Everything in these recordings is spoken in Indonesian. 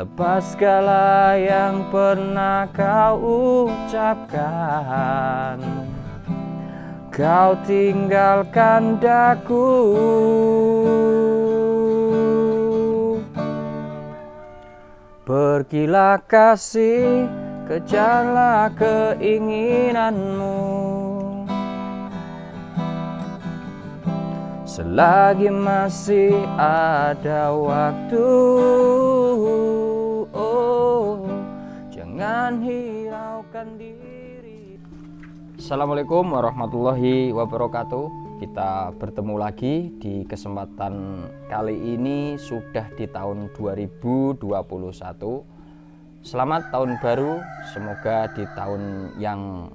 lepas segala yang pernah kau ucapkan. Kau tinggalkan daku, pergilah kasih, kejarlah keinginanmu. Selagi masih ada waktu, oh, jangan hiraukan diri. Assalamualaikum warahmatullahi wabarakatuh. Kita bertemu lagi di kesempatan kali ini sudah di tahun 2021. Selamat tahun baru, semoga di tahun yang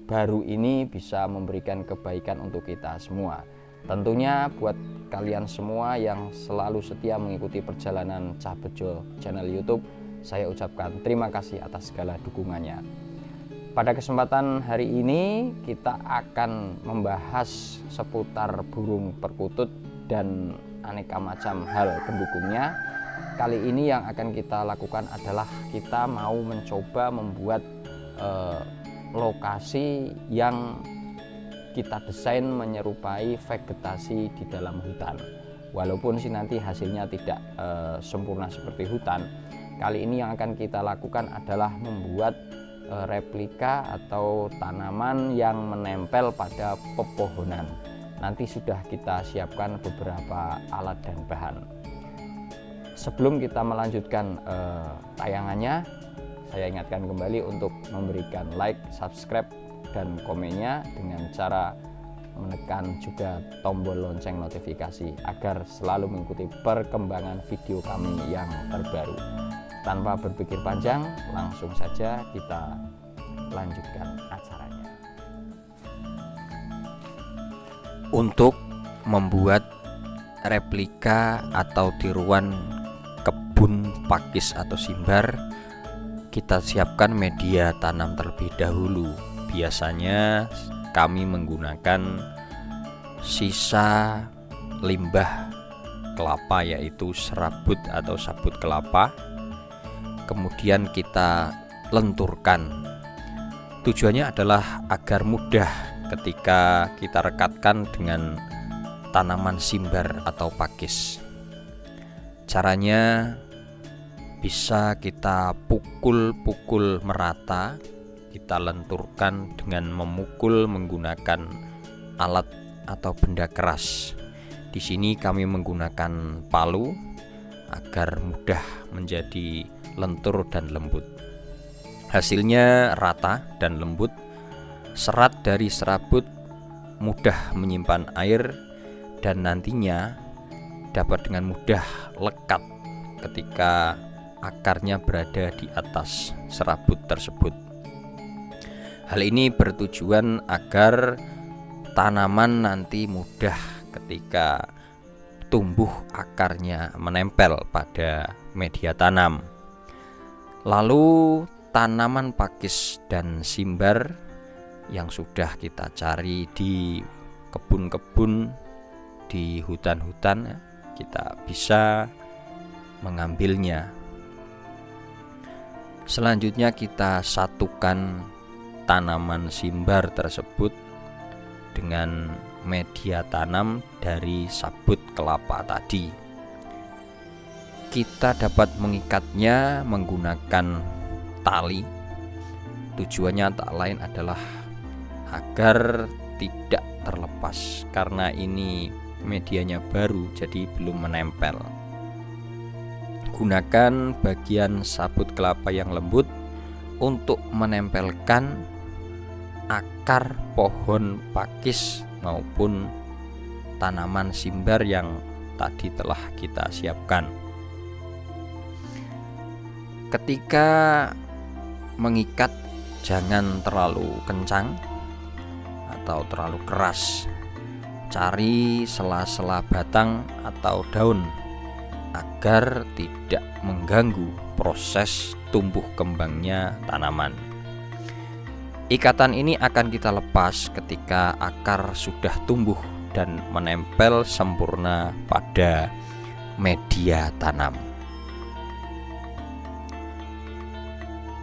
baru ini bisa memberikan kebaikan untuk kita semua. Tentunya buat kalian semua yang selalu setia mengikuti perjalanan Cah Bejo channel YouTube, saya ucapkan terima kasih atas segala dukungannya. Pada kesempatan hari ini kita akan membahas seputar burung perkutut dan aneka macam hal pendukungnya. Kali ini yang akan kita lakukan adalah kita mau mencoba membuat lokasi yang kita desain menyerupai vegetasi di dalam hutan. Walaupun sih nanti hasilnya tidak sempurna seperti hutan, kali ini yang akan kita lakukan adalah membuat replika atau tanaman yang menempel pada pepohonan. Nanti sudah kita siapkan beberapa alat dan bahan. Sebelum kita melanjutkan tayangannya, saya ingatkan kembali untuk memberikan like, subscribe, dan komennya dengan cara menekan juga tombol lonceng notifikasi agar selalu mengikuti perkembangan video kami yang terbaru. Tanpa berpikir panjang, langsung saja kita lanjutkan acaranya. Untuk membuat replika atau tiruan kebun pakis atau simbar, kita siapkan media tanam terlebih dahulu. Biasanya kami menggunakan sisa limbah kelapa, yaitu serabut atau sabut kelapa. Kemudian kita lenturkan. Tujuannya adalah agar mudah ketika kita rekatkan dengan tanaman simbar atau pakis. Caranya bisa kita pukul-pukul merata. Kita lenturkan dengan memukul menggunakan alat atau benda keras. Di sini kami menggunakan palu agar mudah menjadi lentur dan lembut. Hasilnya rata dan lembut. Serat dari serabut mudah menyimpan air dan nantinya dapat dengan mudah lekat ketika akarnya berada di atas serabut tersebut. Hal ini bertujuan agar tanaman nanti mudah ketika tumbuh akarnya menempel pada media tanam. Lalu tanaman pakis dan simbar yang sudah kita cari di kebun-kebun, di hutan-hutan, kita bisa mengambilnya. Selanjutnya kita satukan tanaman simbar tersebut dengan media tanam dari sabut kelapa tadi. Kita dapat mengikatnya menggunakan tali. Tujuannya tak lain adalah agar tidak terlepas, karena ini medianya baru jadi belum menempel. Gunakan bagian sabut kelapa yang lembut untuk menempelkan akar pohon pakis maupun tanaman simbar yang tadi telah kita siapkan. Ketika mengikat, jangan terlalu kencang atau terlalu keras. Cari sela-sela batang atau daun agar tidak mengganggu proses tumbuh kembangnya tanaman. Ikatan ini akan kita lepas ketika akar sudah tumbuh dan menempel sempurna pada media tanam.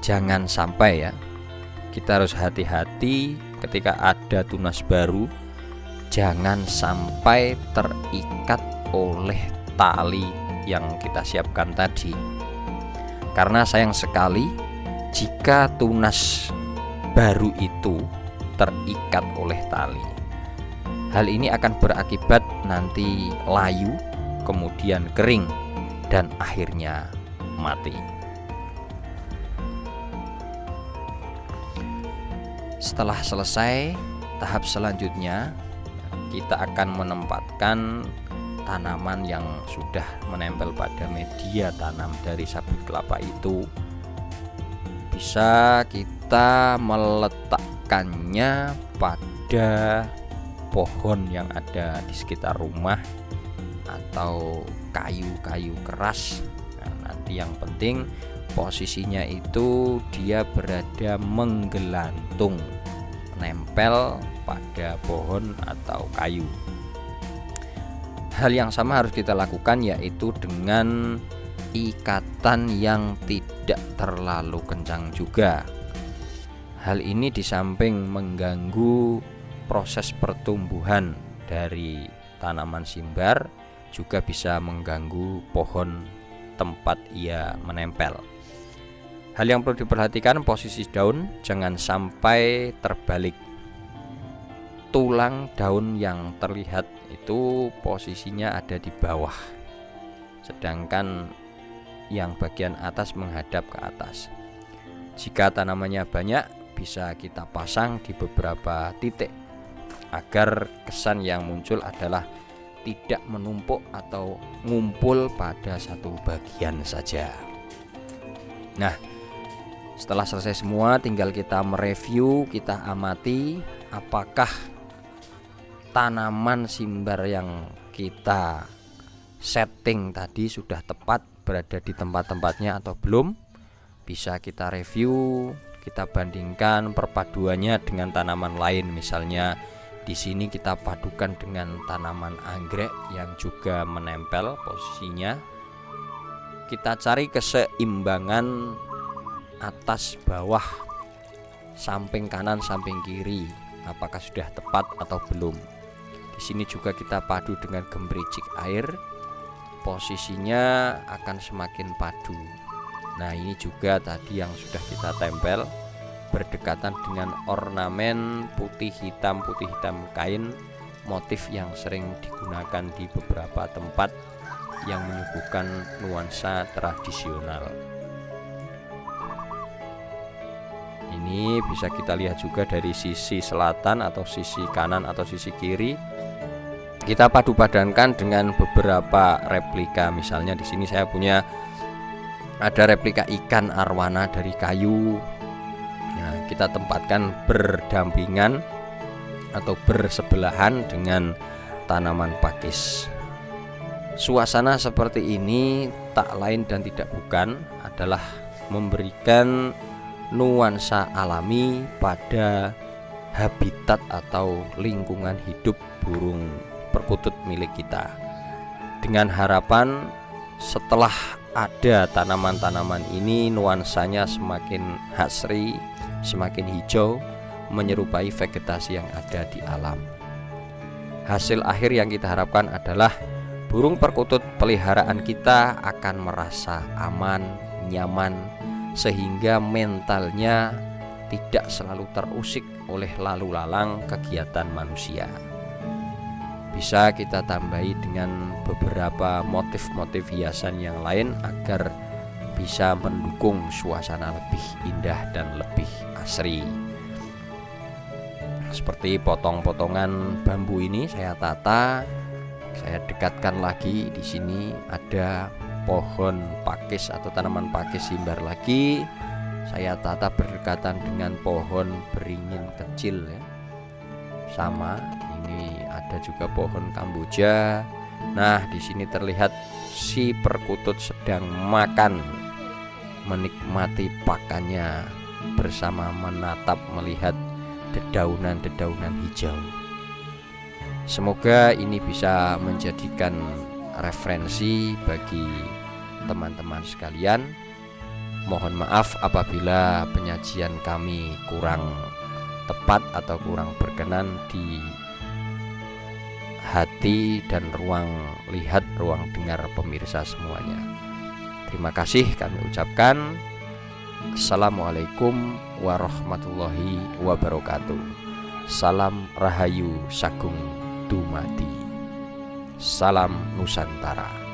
jangan sampai ya, kita harus hati-hati ketika ada tunas baru, jangan sampai terikat oleh tali yang kita siapkan tadi. Karena sayang sekali jika tunas baru itu terikat oleh tali. Hal ini akan berakibat nanti layu, kemudian kering, dan akhirnya mati. Setelah selesai, tahap selanjutnya kita akan menempatkan tanaman yang sudah menempel pada media tanam dari sabut kelapa itu. Bisa kita meletakkannya pada pohon yang ada di sekitar rumah atau kayu-kayu keras. Nah, nanti yang penting posisinya itu dia berada menggelantung, nempel pada pohon atau kayu. Hal yang sama harus kita lakukan, yaitu dengan ikatan yang tidak terlalu kencang juga. Hal ini di samping mengganggu proses pertumbuhan dari tanaman simbar, juga bisa mengganggu pohon tempat ia menempel. Hal yang perlu diperhatikan, posisi daun jangan sampai terbalik. Tulang daun yang terlihat itu posisinya ada di bawah, sedangkan yang bagian atas menghadap ke atas. Jika tanamannya banyak, bisa kita pasang di beberapa titik agar kesan yang muncul adalah tidak menumpuk atau ngumpul pada satu bagian saja. Nah, setelah selesai semua, tinggal kita mereview, kita amati apakah tanaman simbar yang kita setting tadi sudah tepat berada di tempat-tempatnya atau belum. Bisa kita review, kita bandingkan perpaduannya dengan tanaman lain. Misalnya di sini kita padukan dengan tanaman anggrek yang juga menempel posisinya. Kita cari keseimbangan atas bawah, samping kanan, samping kiri, apakah sudah tepat atau belum. Di sini juga kita padu dengan gemericik air, posisinya akan semakin padu. Nah, ini juga tadi yang sudah kita tempel berdekatan dengan ornamen putih hitam kain, motif yang sering digunakan di beberapa tempat yang menyuguhkan nuansa tradisional. Ini bisa kita lihat juga dari sisi selatan atau sisi kanan atau sisi kiri. Kita padu-padankan dengan beberapa replika. Misalnya di sini saya punya ada replika ikan arwana dari kayu. Nah, kita tempatkan berdampingan atau bersebelahan dengan tanaman pakis. Suasana seperti ini tak lain dan tidak bukan adalah memberikan nuansa alami pada habitat atau lingkungan hidup burung perkutut milik kita, dengan harapan setelah ada tanaman-tanaman ini nuansanya semakin hasri, semakin hijau, menyerupai vegetasi yang ada di alam. Hasil akhir yang kita harapkan adalah burung perkutut peliharaan kita akan merasa aman, nyaman, sehingga mentalnya tidak selalu terusik oleh lalu lalang kegiatan manusia. Bisa kita tambahi dengan beberapa motif-motif hiasan yang lain agar bisa mendukung suasana lebih indah dan lebih asri. Seperti potong-potongan bambu ini saya tata, saya dekatkan lagi. Di sini ada pohon pakis atau tanaman pakis simbar lagi. Saya tata berdekatan dengan pohon beringin kecil ya. Sama, ini ada juga pohon kamboja. Nah, di sini terlihat si perkutut sedang makan, menikmati pakannya bersama menatap melihat dedaunan-dedaunan hijau. Semoga ini bisa menjadikan referensi bagi teman-teman sekalian Mohon maaf apabila penyajian kami kurang tepat atau kurang berkenan di hati dan ruang lihat, ruang dengar pemirsa semuanya. Terima kasih kami ucapkan. Assalamualaikum warahmatullahi wabarakatuh. Salam Rahayu Sagung Dumadi. Salam Nusantara.